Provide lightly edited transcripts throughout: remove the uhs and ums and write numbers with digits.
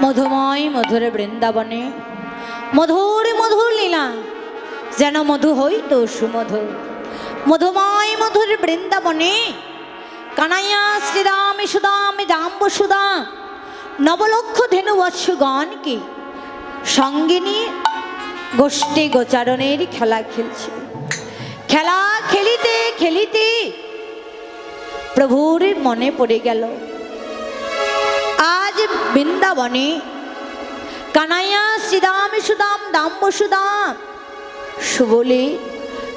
মধুময় মধুর বৃন্দাবনে মধুর মধুর লীলা যেন মধু হইত সুমধুর। মধুময় মধুর বৃন্দাবনে কানাইয়া শ্রীরাম সুদাম জাম্বসুদা নবলক্ষ ধেনু বৎসগণকে সঙ্গে নিয়ে গোষ্ঠী গোচারণের খেলা খেলছে। খেলা খেলিতে খেলিতে প্রভুর মনে পড়ে গেল আজ বৃন্দাবনে কানাইয়া শ্রীরাম সুদাম দাম্বসুদাম সুবলে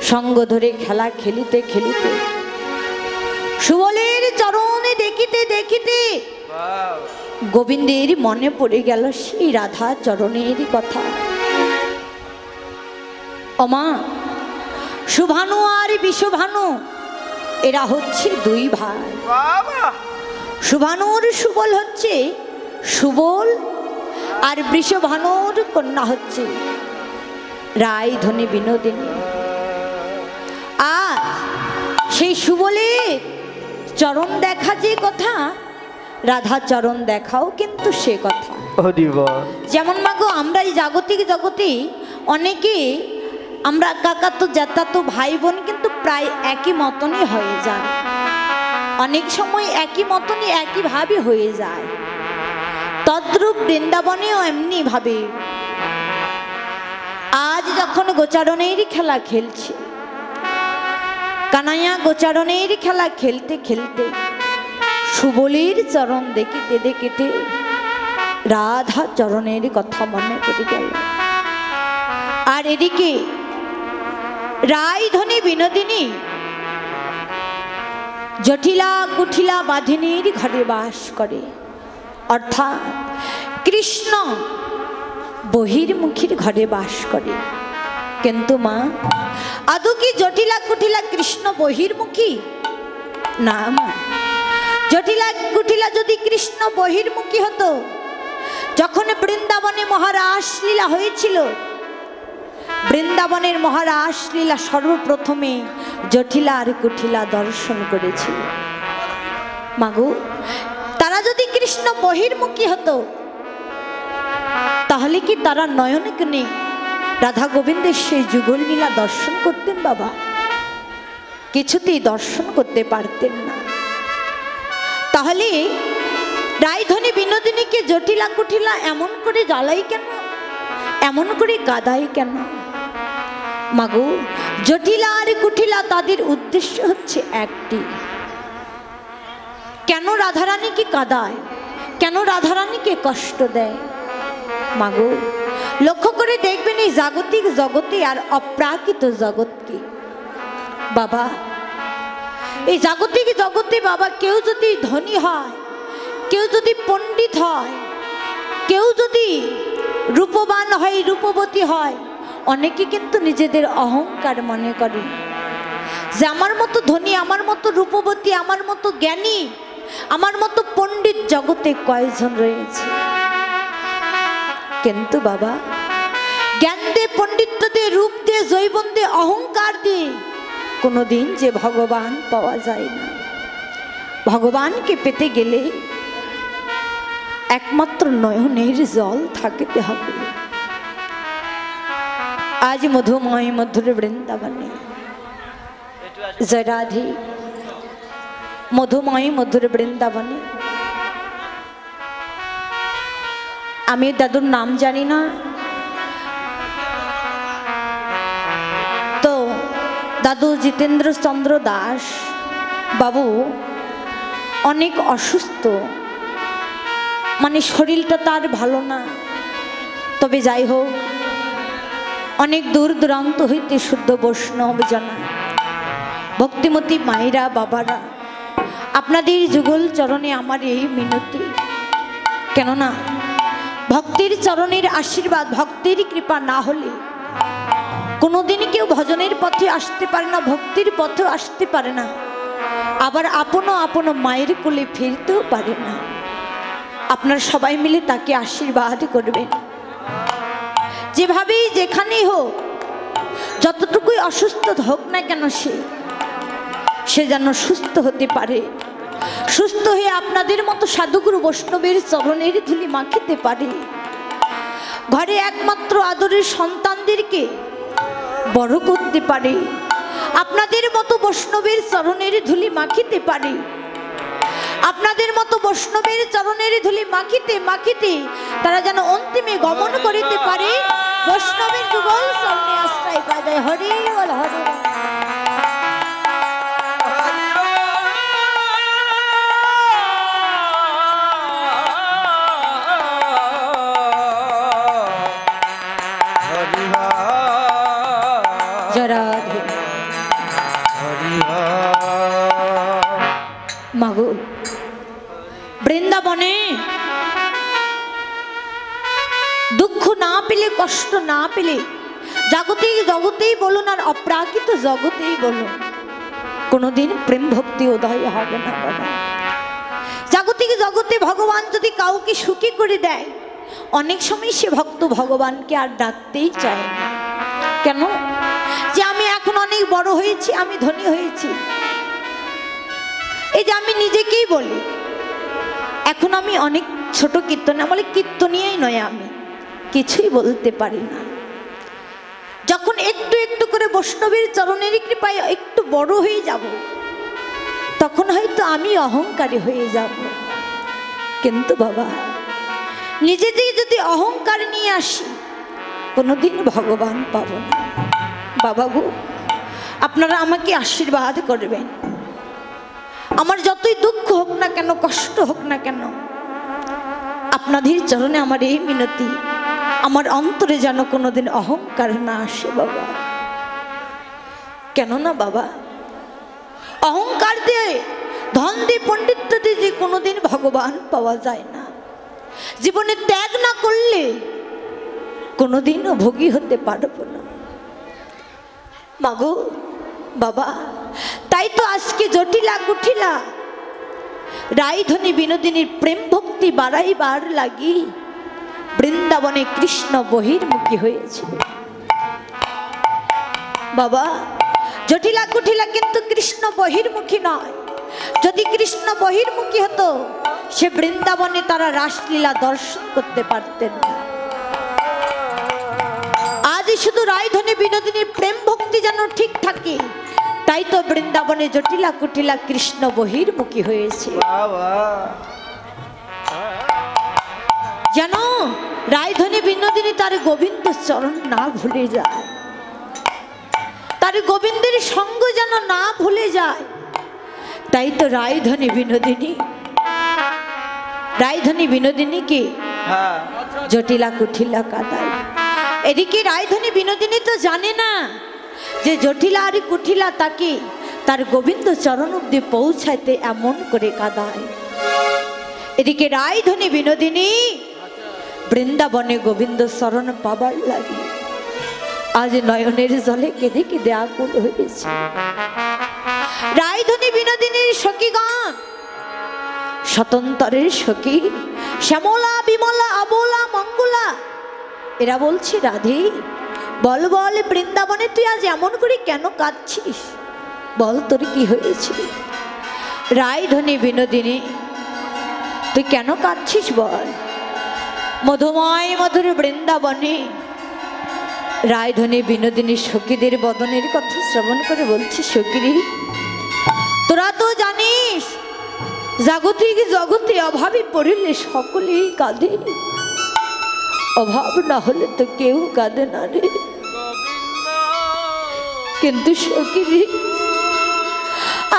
সঙ্গ ধরে খেলা খেলিতে খেলিতে সুবলের চরণে দেখিতে দেখিতে গোবিন্দের মনে পড়ে গেল সেই রাধা চরণের কথা। ওমা, শুভানু আর বিষভানু এরা হচ্ছে দুই ভাই। শুভানুর সুবল হচ্ছে সুবল আর বৃষভানুর কন্যা হচ্ছে রায়ধনী বিনোদিনী। আর সেই সুবলের চরণ দেখা যে কথা, রাধা চরণ দেখাও কিন্তু সে কথা। যেমন মাগো আমরা এই জাগতিক জগতে অনেকে আমরা কাকাতো জ্যাঠাতো ভাই বোন কিন্তু প্রায় একই মতনই হয়ে যায়, অনেক সময় একই মতনই একইভাবে হয়ে যায়। তদ্রূপ বৃন্দাবনেও এমনি ভাবে আজ যখন গোচারণের খেলা খেলছে, কানাইয়া গোচারণের খেলা খেলতে খেলতে সুবলের চরণ দেখিতে দেখিতে রাধা চরণের কথা মনে পড়ে গেল। আর এদিকে রায়ধনী বিনোদিনী জটিলা কুঠিলা বাঁধিনীর ঘরে বাস করে, অর্থাৎ কৃষ্ণ বহির্মুখীর ঘরে বাস করে। কিন্তু মা, আদৌ কি জটিলা কুঠিলা কৃষ্ণ বহির্মুখী? না মা, জটিলা কুঠিলা যদি কৃষ্ণ বহির্মুখী হতো, যখন বৃন্দাবনে মহারাস লীলা হয়েছিল, বৃন্দাবনের মহারাস লীলা সর্বপ্রথমে জটিলা আর কুঠিলা দর্শন করেছিল। মাগো, তারা যদি কৃষ্ণ বহির্মুখী হতো তাহলে কি তারা নয়নে কেনে রাধা গোবিন্দের সেই যুগল লীলা দর্শন করতেন? বাবা, কিছুতেই দর্শন করতে পারতেন না। তাহলে রায়ধনী বিনোদিনীকে জটিলা কুঠিলা এমন করে জ্বালাই কেন, এমন করে কাঁদাই কেন? মাগো, জটিলা আর কুঠিলা তাদের উদ্দেশ্য হচ্ছে একটি, কেন রাধারানীকে কাঁদায়, কেন রাধারানীকে কষ্ট দেয়? মাগো, লক্ষ্য করে দেখবেন এই জাগতিক জগতে আর অপ্রাকৃত জগৎকে। বাবা, এই জাগতিক জগতে বাবা কেউ যদি ধনী হয়, কেউ যদি পণ্ডিত হয়, কেউ যদি রূপবান হয়, রূপবতী হয়, অনেকে কিন্তু নিজেদের অহংকার মনে করে যে আমার মতো ধনী, আমার মতো রূপবতী, আমার মতো জ্ঞানী, আমার মতো পণ্ডিত জগতে কয়জন রয়েছে। কিন্তু বাবা, জ্ঞান দিয়ে, পণ্ডিত্য দিয়ে, রূপ দিয়ে, যৌবন দিয়ে, অহংকার দিয়ে কোনোদিন যে ভগবান পাওয়া যায় না। ভগবানকে পেতে গেলে একমাত্র নয়নের জল থাকতে হবে। আজ মধুময় মধুর বৃন্দাবনে জয় রাধে, মধুময় মধুর বৃন্দাবনে আমি দাদুর নাম জানি না, তো দাদু জিতেন্দ্র চন্দ্র দাস বাবু অনেক অসুস্থ, মানে শরীরটা তার ভালো না। তবে যাই হোক, অনেক দূর দূরান্ত হইতে শুদ্ধ বৈষ্ণব জানা ভক্তিমতী মায়েরা, বাবারা, আপনাদের যুগল চরণে আমার এই মিনতি। কেননা ভক্তির চরণের আশীর্বাদ, ভক্তির কৃপা না হলে কোনোদিন কেউ ভজনের পথে আসতে পারে না, ভক্তির পথে আসতে পারে না, আবার আপনও আপন মায়ের কোলে ফিরতেও পারে না। আপনারা সবাই মিলে তাকে আশীর্বাদ করবেন। যেভাবেই যেখানেই হোক, যতটুকুই অসুস্থ হোক না কেন, সে যেন সুস্থ হতে পারে, সুস্থ হয়ে আপনাদের মতো সাধুগুরু বৈষ্ণবের চরণের ধুলি মাখিতে পারি, ঘরে একমাত্র আদরের সন্তানদেরকে বড় করতে পারি, আপনাদের মতো বৈষ্ণবের চরণের ধুলি মাখিতে পারি, আপনাদের মতো বৈষ্ণবের চরণের ধুলি মাখিতে মাখিতে তারা যেন অন্তিমে গমন করিতে পারে, বৈষ্ণবের যুগল চরণে আশ্রয় পায়। হরি বল, হরি বল। মাগো, বৃন্দাবনে দুঃখ না পেলে, কষ্ট না পেলে, জগতেই বলুন আর অপ্রাকৃত জগতেই বলুন, কোনোদিন প্রেম ভক্তি উদয় হবে না বাবা। জাগতিক জগতে ভগবান যদি কাউকে সুখী করে দেয়, অনেক সময় সে ভক্ত ভগবানকে আর ডাকতেই চায় না। কেন? যে আমি এখন অনেক বড় হয়েছি, আমি ধনী হয়েছি। এই যে আমি নিজেকেই বলি, এখন আমি অনেক ছোট কীর্তন, বলে কীর্তনিয়াই নয়, আমি কিছুই বলতে পারি না। যখন একটু একটু করে বৈষ্ণবের চরণের কৃপায় একটু বড় হয়ে যাব, তখন হয়তো আমি অহংকারী হয়ে যাব। কিন্তু বাবা, নিজে থেকে যদি অহংকার নিয়ে আসি, কোনোদিন ভগবান পাব না। বাবা গো, আপনারা আমাকে আশীর্বাদ করবেন। আমার যতই দুঃখ হোক না কেন, কষ্ট হোক না কেন, আপনাদের চরণে আমার এই মিনতি, আমার অন্তরে যেন কোনোদিন অহংকার না আসে বাবা। কেন না বাবা, অহংকার দিয়ে, ধন দিয়ে, পণ্ডিত্য দিয়ে যে কোনোদিন ভগবান পাওয়া যায় না। জীবনে ত্যাগ না করলে কোনোদিনও ভোগী হতে পারবো না মাগো বাবা। তাই তো আজকে জটিলা কুঠিলা রায়ধনী বিনোদিনীর প্রেম ভক্তি বাড়াইবার লাগি বৃন্দাবনে কৃষ্ণ বহির্মুখী হয়েছে বাবা। জটিলা কুঠিলা কিন্তু কৃষ্ণ বহির্মুখী নয়। যদি কৃষ্ণ বহির্মুখী হতো, সে বৃন্দাবনে তারা রাসলীলা দর্শন করতে পারতেন না। আজ শুধু রায়ধনী বিনোদিনীর প্রেম ভক্তি যেন ঠিক থাকে, তাই তো বৃন্দাবনে জটিলা কুটিলা কৃষ্ণ বহির্মুখী হয়েছে। যেন রায়ধনী বিনোদিনী তার গোবিন্দ চরণ না ভুলে যায়, তার গোবিন্দের সঙ্গ যেন না ভুলে যায়। তাই তো রায়ধনী বিনোদিনীকে জটিলা কুঠিলা কাঁদায়। এদিকে রায়ধনী বিনোদিনী তো জানে না যে জটিলা আর কুঠিলা তাকে তার গোবিন্দ চরণ অব্দি পৌঁছাইতে এমন করে কাঁদায়। এদিকে রায়ধনী বিনোদিনী বৃন্দাবনে গোবিন্দ চরণ পাবার লাগে আজ নয়নের জলে কেঁদে কেঁদে আকুল হয়েছে। রায়ধনী বিনোদিনীর সখীগণ, স্বতন্ত্রের সখী শ্যামলা, বিমলা, আবলা, মঙ্গলা, এরা বলছে রাধে বল বল, বৃন্দাবনে তুই আজ এমন করে কেন কাঁদছিস? বল তোর কি হয়েছে? রায়ধনী বিনোদিনী তুই কেন কাঁদছিস বল? মধুময় মধুর বৃন্দাবনে রায়ধনী বিনোদিনী সখীদের বদনের কথা শ্রবণ করে বলছি, সখীরে তোরা তো জানিস জাগতিক জগতে অভাবে পড়িলে সকলেই কাঁদে, অভাব না হলে তো কেউ কাঁদে না রে। কিন্তু সখীরে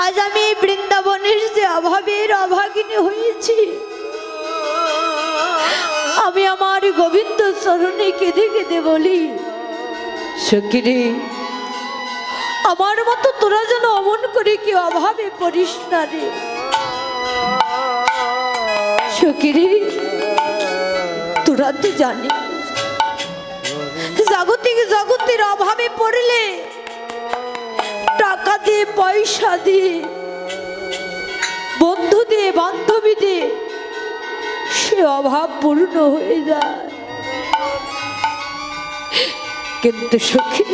আজ আমি এই বৃন্দাবনের যে অভাবের অভাগিনী হয়েছি, আমি আমার গোবিন্দ চরণে কেঁদে কেঁদে বলি, সখীরে আমার মতো তোরা যেন অমন করে কি অভাবে পড়িস না রে। সখীরে তোরা তো জানিস জাগতিক জগতের অভাবে পড়লে টাকা দিয়ে, পয়সা দিয়ে, বন্ধু দিয়ে, বান্ধবী দিয়ে সে অভাব পূর্ণ হয়ে যায়। কিন্তু সখী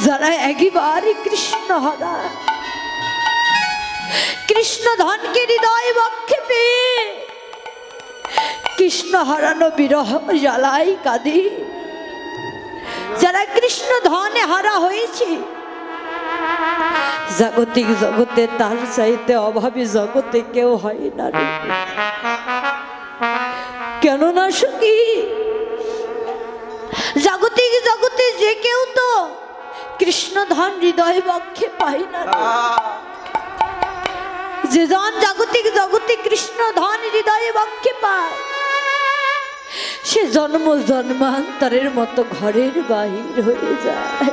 যারা একবারে কৃষ্ণ হারা, কৃষ্ণ ধনকে হৃদয় বক্ষে পেয়ে কৃষ্ণ হারানো বিরহ জ্বালাই কাঁদি। যারা কৃষ্ণ ধনে হারা হয়েছে, জাগতিক জগতে তার চাইতে অভাবী জগতে কেউ হয় না রে। কেননা সখী, জাগতিক জগতে যে কেউ তো কৃষ্ণ ধন হৃদয় বক্ষে পায় না। যে জন জাগতিক জগতে কৃষ্ণ ধন হৃদয়ে বক্ষে পায়, সে জন্ম জন্মান্তরের মতো ঘরের বাহির হয়ে যায়।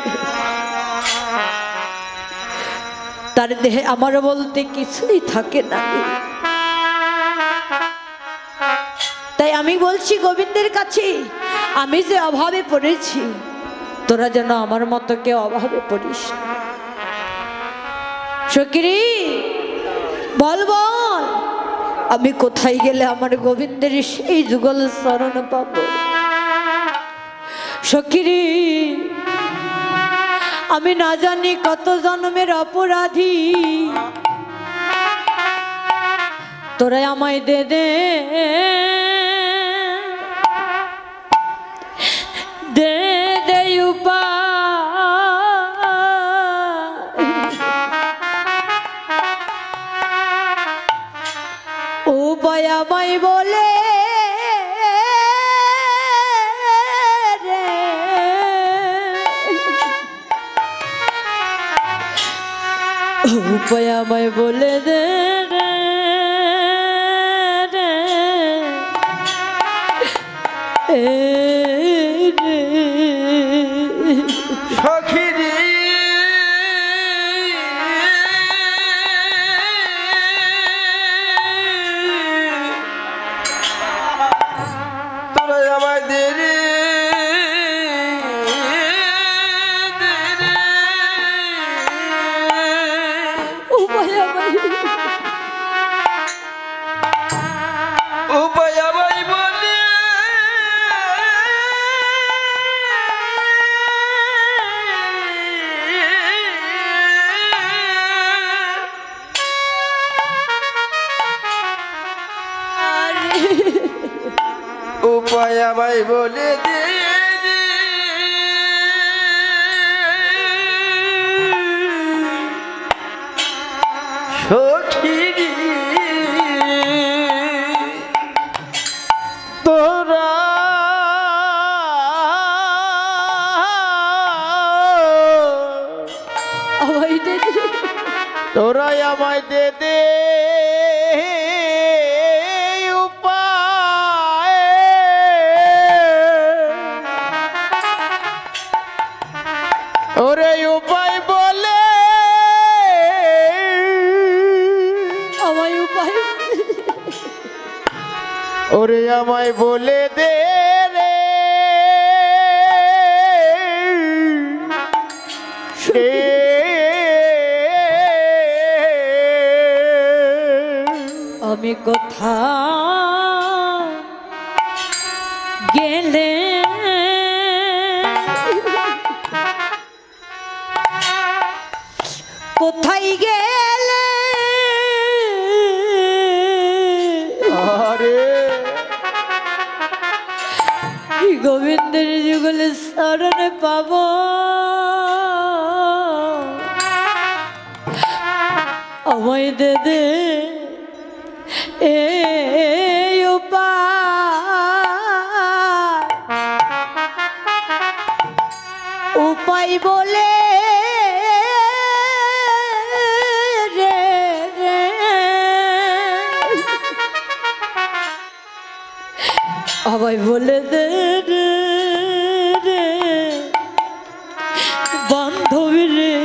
তার দেহে আমার বলতে কিছুই থাকে না। তাই আমি বলছি গোবিন্দের কাছে, আমি যে অভাবে পড়েছি, তোরা যেন আমার মতো কেউ অভাবে পড়িস। সখী বল বল, আমি কোথায় গেলে আমার গোবিন্দের সেই যুগল চরণ পাব? সখী আমি না জানি কত জন্মের অপরাধী, তোরা আমায় দে দে দে দে উপায় আমায় বলে রে, উপায় আমায় বলে দে রে উপায় আমায় বলে দে সখী তোরা তোরাই আমায় দে দে ওরে উপায় বলে আমায় উপায় ওরে আমায় বলে দে রে আমি কোথা গেলে কোথায় গেলে আরে গোবিন্দের যুগল শরণে পাব? আমায় দে দে এই উপায় বলে রে রে আমায় বলে দে রে রে বান্ধবী রে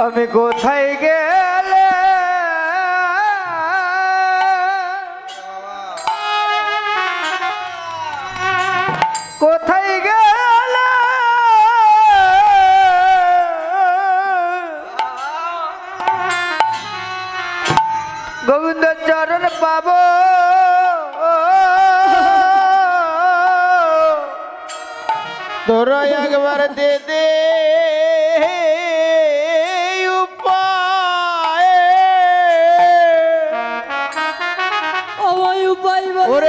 আমি কোথায় গেলে কোথায় গেলে গোবিন্দ চরণ পাব? তোরা একবার দে দে উপায়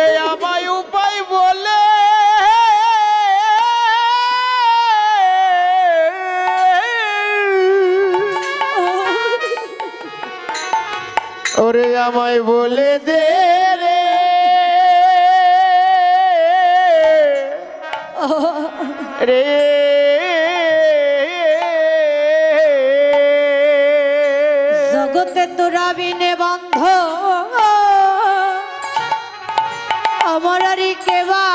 ওরে আমায় উপায় বলে ওরে আমায় বলে দে রে রে জগতে তোরা বিনে বন্ধ আমার আর কেবা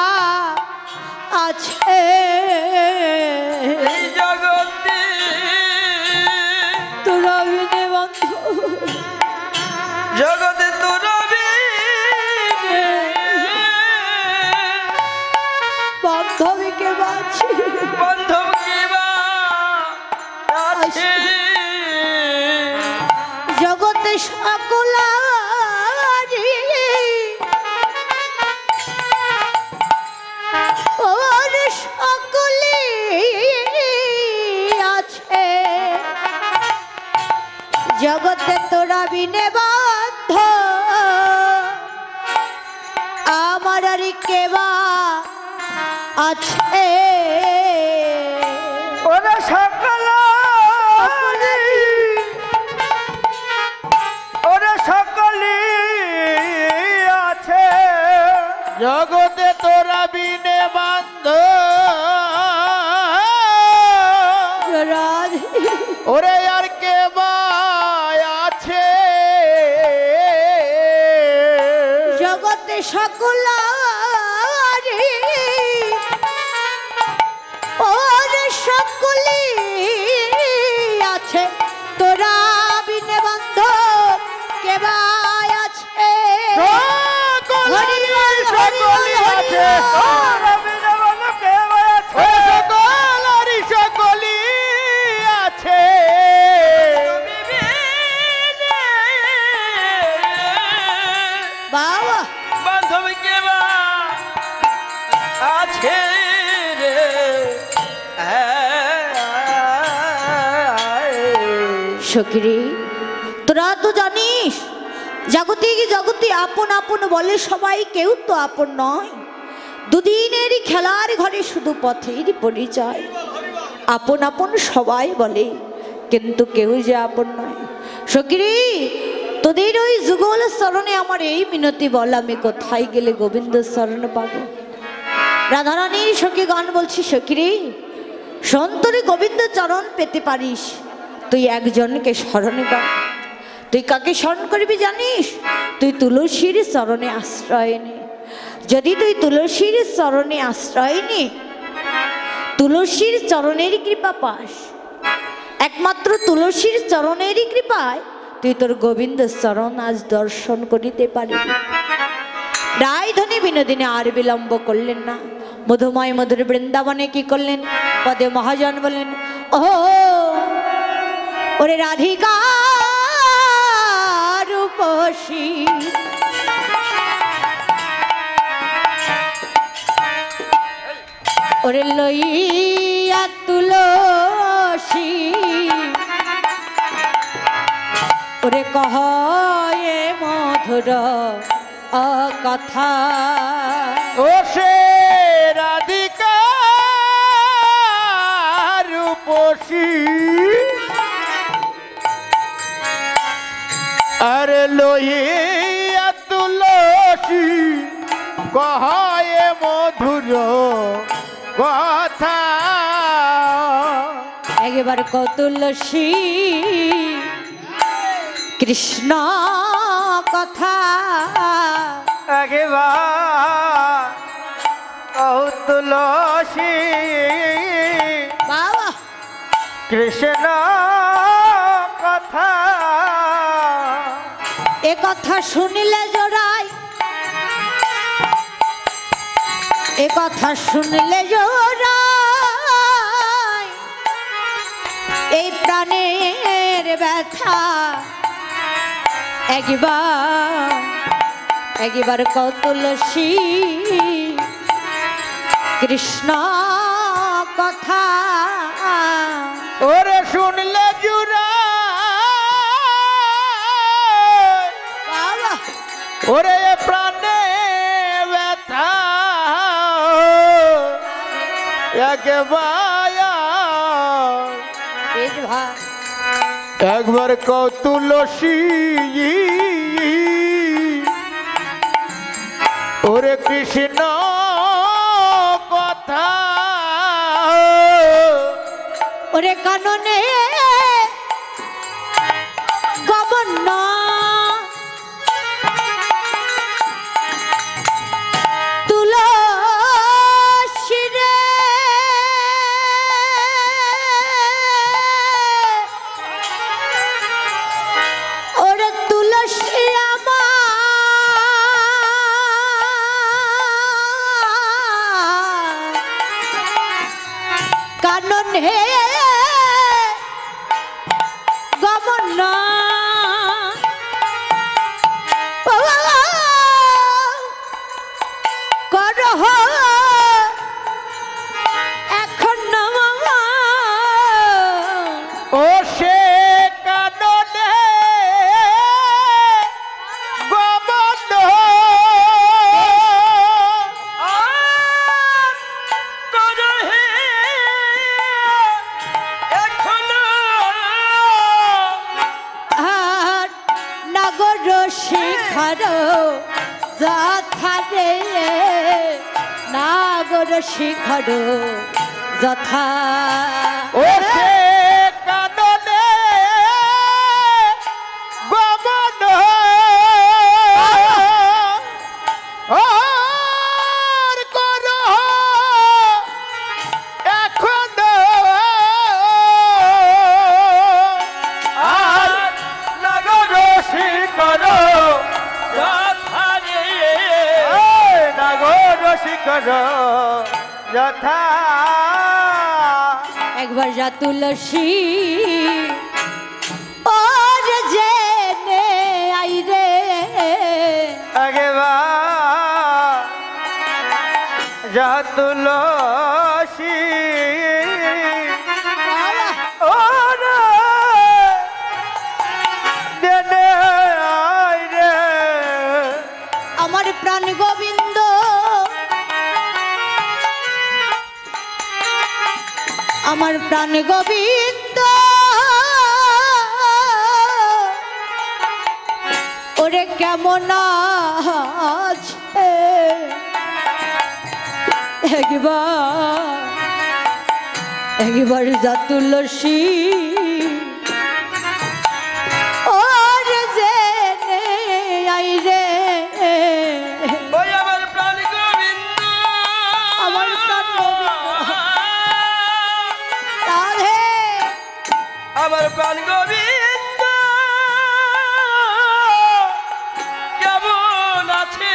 আছে এই জগতে তোরা বিনে বন্ধ জগতে তোরা বান্ধবী কেবা আছে বান্ধব কেবা আছে জগতে সকলারি ওর সকলে আছে জগতে তোরা বিনে বান্ধ আমার আর কেবা আছে ওরা সকল ওরা সকলে আছে জগতে তোরা বিনে বান্ধ ওরে আর কে আছে জগতে সকলারি ওর সকলে আছে তোরা বিনে বন্ধ কেবা আছে সকলে আছে তোরা বিনে বান্ধ কেবা আছে সকলারি সকলে আছে বাবা বান্ধব কেবা আছে রে সখিরে তোরা তো জানিস জগতে আপন আপন বলে সবাই কেউ তো আপন নয় দুদিনের খেলার ঘরে শুধু পথের পরিচয় আপন আপন সবাই বলে কিন্তু কেউ যে আপন নয় সখিরে তোদের ওই যুগল চরণে আমার এই মিনতি বল আমি কোথায় গেলে গোবিন্দ চরণ পাবো রাধারানীর সখী গান বলছি সখিরে সন্তরে গোবিন্দ চরণ পেতে পারিস তুই একজনকে স্মরণে কর তুই কাকে স্মরণ করবি জানিস তুই তুলসীর চরণে আশ্রয় নে যদি তুই তুলসীর চরণে আশ্রয় নে তুলসীর চরণের কৃপা পাস একমাত্র তুলসীর চরণেরই কৃপায় তুই তোর গোবিন্দ চরণ আজ দর্শন করিতে পারবি রায়ধনী বিনোদিনী আর বিলম্ব করলেন না মধুময় মধুর বৃন্দাবনে কি করলেন পদে মহাজন বললেন ও ওরে রাধিকা রূপসী ওরে লইয়া তুলসী ওরে কহ এ মধুর কথা ও সে রাধিকা রূপসী আরে লইয়া তুলসী কহায় মধুর কথা একবার কতুলসী কৃষ্ণ কথা একবার তুলসী বাবা কৃষ্ণ কথা এ কথা শুনিলে জোড়াই এ কথা শুনলে জোড়াই এই প্রাণের ব্যথা একবার কতুলসী কৃষ্ণ কথা ওরে শুনলে জুড়া বাবা ওরে প্রাণে বেশ ভাই একবার কৌতুলসী ওরে কৃষ্ণ কথা ওরে কাননে গমন না তুলসী রে ওরে তুলসী আমার কাননে গমন না করহ এখন না মামা ও সে কাননে গমন করহে এখনো আর নাগর শিখর যথারে নাগর শিখর যথা ও সে কাননে গমন আর করো এখন আর নগর শিখর যথারে নগর শিখর যথা একবার যা তুলসী ওর জেনে আই রে আগে যা তুলসী ওরে দেনে আই রে আমার প্রাণ গোবিন্দ আমার প্রাণ গোবিন্দ ওরে কেমন আছে একবার যা তুলসী ওরে জেনে আই রে ওই আমার প্রাণ গোবিন্দ আমার প্রাণ গোবিন্দ রাধে আমার প্রাণ গোবিন্দ কেমন আছে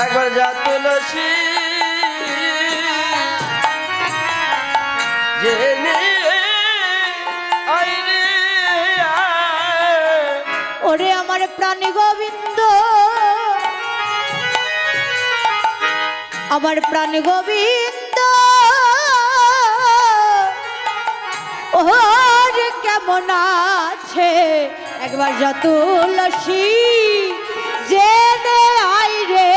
একবার যা তুলসী জেনে আই রে ওরে আমার প্রাণ গোবিন্দ আমার প্রাণ গোবিন্দ ওরে কেমন আছে একবার যা তুলসী জেনে আই রে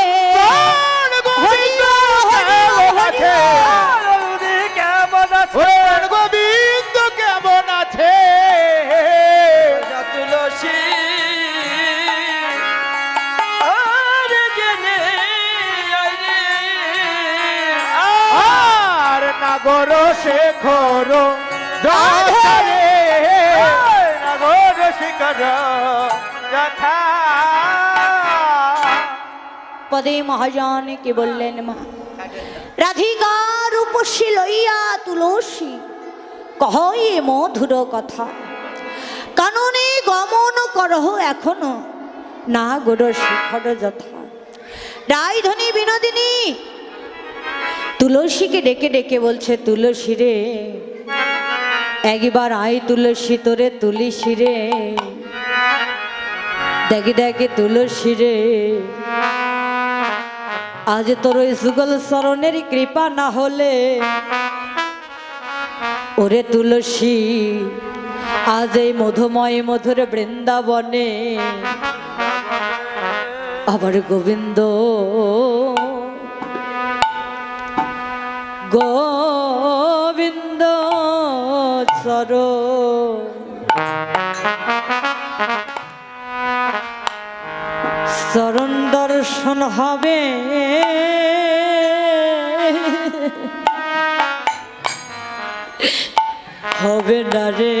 গোবিন্দ কেমন আছে তুলসী আর নাগর শেখর নাগর শিখর যথা পদে মহাজন কি বললেন মা রাধিকার উপসী লইয়া তুলসী কহয়ে মধুর কথা কাননে গমন করহ এখনো না গোর শিখর যথা রায়ধনী বিনোদিনী তুলসীকে ডেকে ডেকে বলছে তুলসী রে একবার আয় তুলসী তোরে তুলসী রে দেখি দেখে তুলসী রে আজ তোর ওই যুগল চরণের কৃপা না হলে ওরে তুলসী আজ এই মধুময় মধুর বৃন্দাবনে আবার গোবিন্দ গোবিন্দ চরণ দর্শন হবে হবে না রে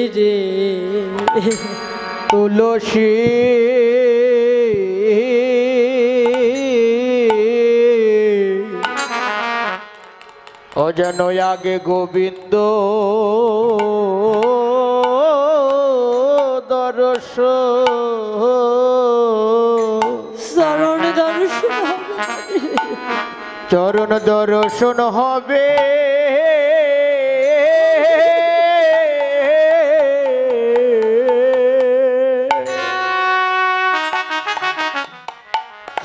রে তুলসী অজন আগে গোবিন্দ দর্শ চরণ দর্শন হবে চরণ দর্শন হবে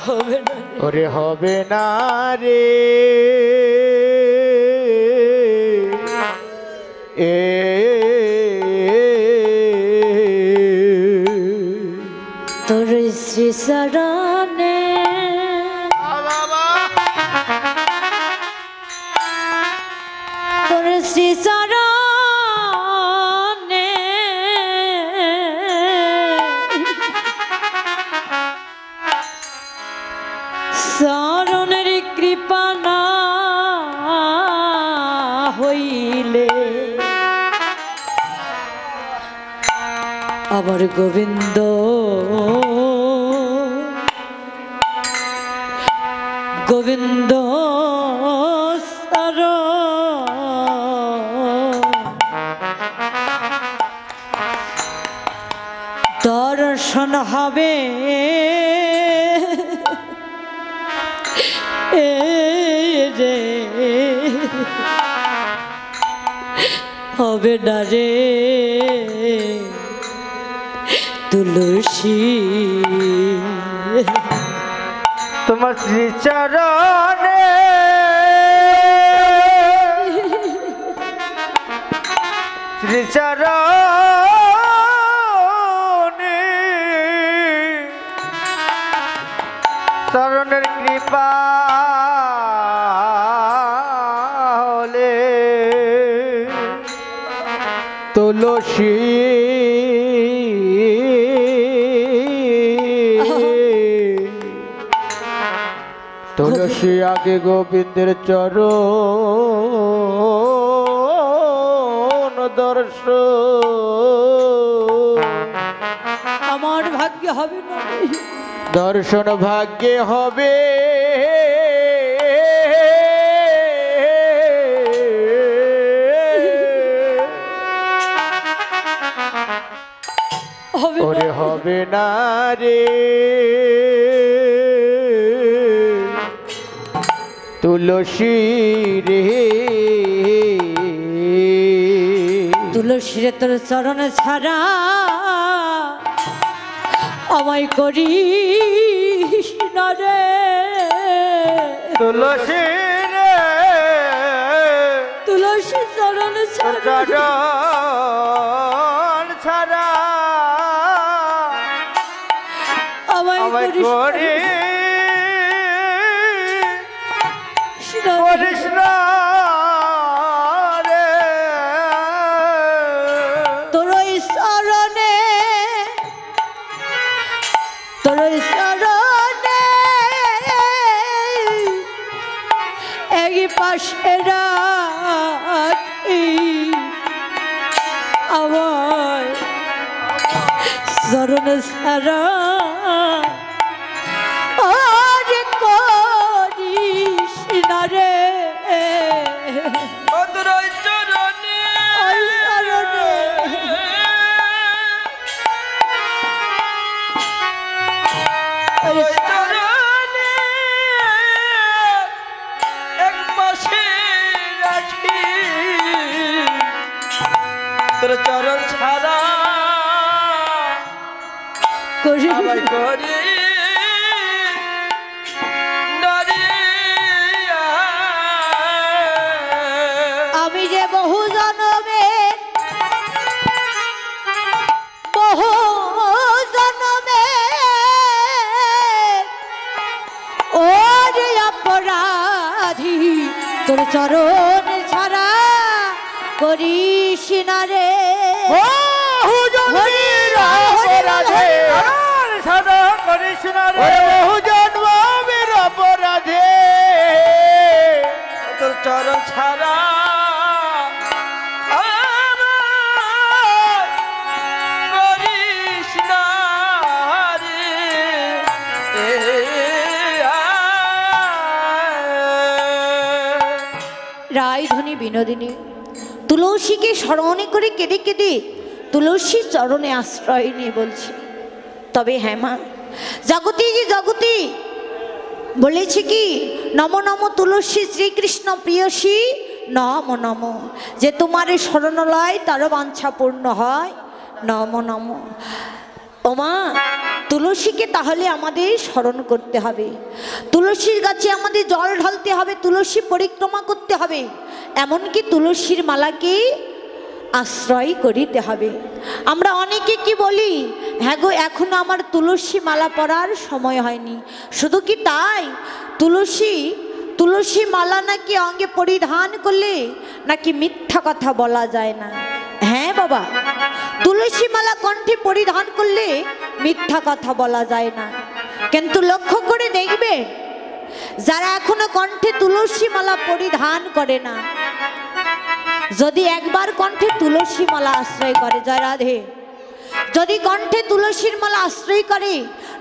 হবে না ওরে হবে না রে এ তোর শ্রী চরণে তোর শ্রী চরণে চরণের কৃপা না হইলে আবার গোবিন্দ গোবিন্দ দর্শন হবে রে হবে না রে তুলসী তোমার শ্রীচরণে শ্রীচরণে চরণের কৃপা হলে তুলসী তুলসী আগে গোবিন্দের চরণ দর্শন আমার ভাগ্য হবে না দর্শন ভাগ্যে হবে ওরে হবে না রে তুলসী রে তুলসী রে তোর চরণ ছাড়া আমায় করিস না রে তুলসী রে তুলসী চরণ ছাড়া চরণ ছাড়া আমায় করিস করিস না রে তোর চরণে তোর চরণে এক পাশে রাখি আমার চরণ ছাড়া আর করিস না রে তোর চরণ ছাড়া করি করি আমি যে বহু জনমে তোর চরণ ছাড়া করিস না রে বহু জন্মের অপরাধে সাদা করিস না রে বহু জন্মের অপরাধে তোর চরণ ছাড়া করিস না রে রায়ধনী বিনোদিনী তুলসীকে স্মরণে করে কেঁদে কেঁদে তুলসীর চরণে আশ্রয় নিয়ে বলছি। তবে হ্যাঁ মা, জগতি যে জগতি বলেছে কি নম নম তুলসী শ্রীকৃষ্ণ প্রিয়সী নম নম, যে তোমার শরণলয় তার বাঞ্ছা পূর্ণ হয় নম নম। ওমা, তুলসীকে তাহলে আমাদের স্মরণ করতে হবে, তুলসীর গাছে আমাদের জল ঢালতে হবে, তুলসী পরিক্রমা করতে হবে, এমনকি তুলসীর মালাকে আশ্রয় করিতে হবে। আমরা অনেকে কি বলি, হ্যাঁ গো এখনো আমার তুলসী মালা পরার সময় হয়নি। শুধু কি তাই, তুলসী মালা নাকি অঙ্গে পরিধান করলে নাকি মিথ্যা কথা বলা যায় না। হ্যাঁ বাবা, তুলসী মালা কণ্ঠে পরিধান করলে মিথ্যা কথা বলা যায় না। কিন্তু লক্ষ্য করে দেখবে, যারা এখনো কণ্ঠে তুলসী মালা পরিধান করে না, যদি একবার কণ্ঠে তুলসী মালা আশ্রয় করে, জয় রাধে, যদি কণ্ঠে তুলসীর মালা আশ্রয় করে,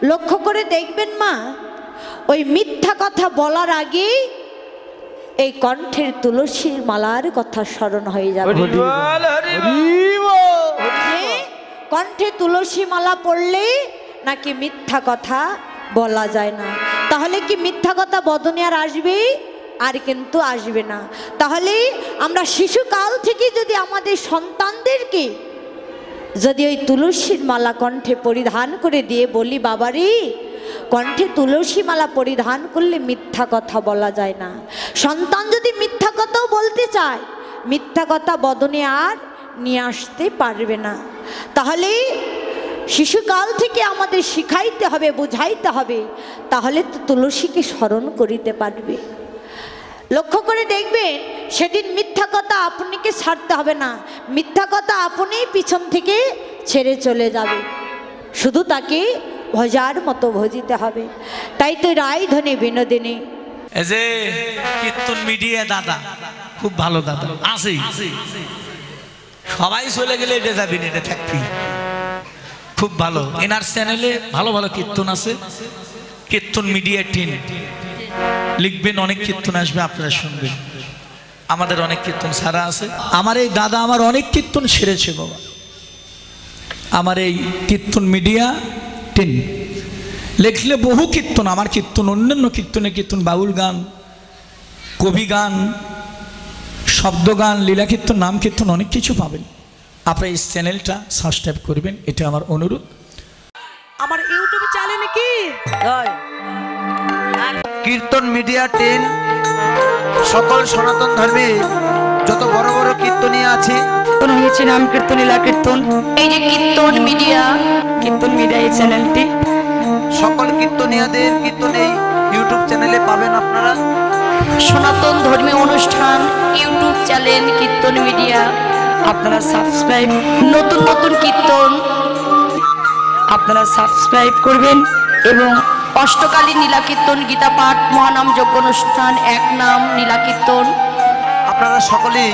লক্ষ্য করে দেখবেন মা, ওই মিথ্যা কথা বলার আগে এই কণ্ঠের তুলসীর মালার কথা স্মরণ হয়ে যাবে। কণ্ঠে তুলসী মালা পড়লে নাকি মিথ্যা কথা বলা যায় না। তাহলে কি মিথ্যা কথা বদনে আর আসবে? আর কিন্তু আসবে না। তাহলে আমরা শিশুকাল থেকে যদি আমাদের সন্তানদেরকে যদি ওই তুলসীর মালা কণ্ঠে পরিধান করে দিয়ে বলি, বাবারে কণ্ঠে তুলসী মালা পরিধান করলে মিথ্যা কথা বলা যায় না। সন্তান যদি মিথ্যা কথাও বলতে চায়, মিথ্যা কথা বদনে আর নিয়ে আসতে পারবে না। তাহলে শিশুকাল থেকে আমাদের শিখাইতে হবে, বুঝাইতে হবে, তাহলে তো তুলসীকে স্মরণ করিতে পারবে। লক্ষ্য করে দেখবেন, সেদিন মিথ্যা কথা আপনাকে ছাড়তে হবে না, মিথ্যা কথা আপনি পিছন থেকে ছেড়ে চলে যাবে, শুধু তাকে ভজার মতো ভজিতে হবে। তাই তো রায়ধনী বিনোদিনী, এই যে কীর্তন মিডিয়া দাদা খুব ভালো দাদা আছে, সবাই চলে গেলে এটা যাবি না, এটা থাকবি, খুব ভালো। এনার চ্যানেলে ভালো ভালো কীর্তন আছে, কীর্তন মিডিয়া টিম লিখবেন, অনেক কীর্তন আসবে, আপনারা শুনবেন। আমাদের অনেক কীর্তন সারা আছে। আমার এই দাদা আমার অনেক কীর্তন সেরেছে বাবা, আমার এই কীর্তন মিডিয়া টিম লিখলে বহু কীর্তন, আমার কীর্তন, অন্যান্য কীর্তনের কীর্তন, বাউল গান, কবি গান, শব্দ গান, লীলা কীর্তন, নাম কীর্তন, অনেক কিছু পাবেন। আপনারা এই চ্যানেলটা সাবস্ক্রাইব করবেন, এটা আমার অনুরোধ। আমার ইউটিউব চ্যানেলে কি কীর্তন মিডিয়া টিম সকল সনাতন ধর্মে যত বড় বড় কীর্তনীয় আছে হয়েছে নাম কীর্তন, লীলা কীর্তন, এই যে কীর্তন মিডিয়া এই চ্যানেলটি, সকল কীর্তনীয়দের কীর্তন এই ইউটিউব চ্যানেলে পাবেন আপনারা। সনাতন ধর্মীয় অনুষ্ঠান ইউটিউব চ্যানেল কীর্তন মিডিয়া, আপনারা সাবস্ক্রাইব, নতুন নতুন কীর্তন আপনারা সাবস্ক্রাইব করবেন। এবং অষ্টকালীন নীলা কীর্তন, গীতা পাঠ, মহানাম যজ্ঞ অনুষ্ঠান, এক নাম নীলা কীর্তন, আপনারা সকলেই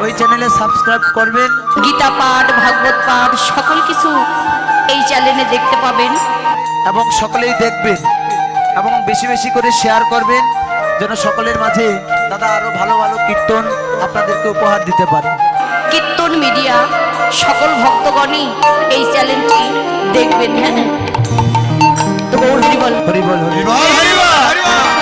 ওই চ্যানেলে সাবস্ক্রাইব করবেন। গীতা পাঠ, ভাগবত পাঠ, সকল কিছু এই চ্যানেলে দেখতে পাবেন। এবং সকলেই দেখবেন এবং বেশি বেশি করে শেয়ার করবেন, যেন সকলের মাঝে দাদা আরো ভালো ভালো কীর্তন আপনাদেরকে উপহার দিতে পারে। কীর্তন মিডিয়া সকল ভক্তগণই এই চ্যানেলটি দেখবেন। হ্যাঁ, তো গৌর হরি বল, হরি বল, হরি বল, হরি বল।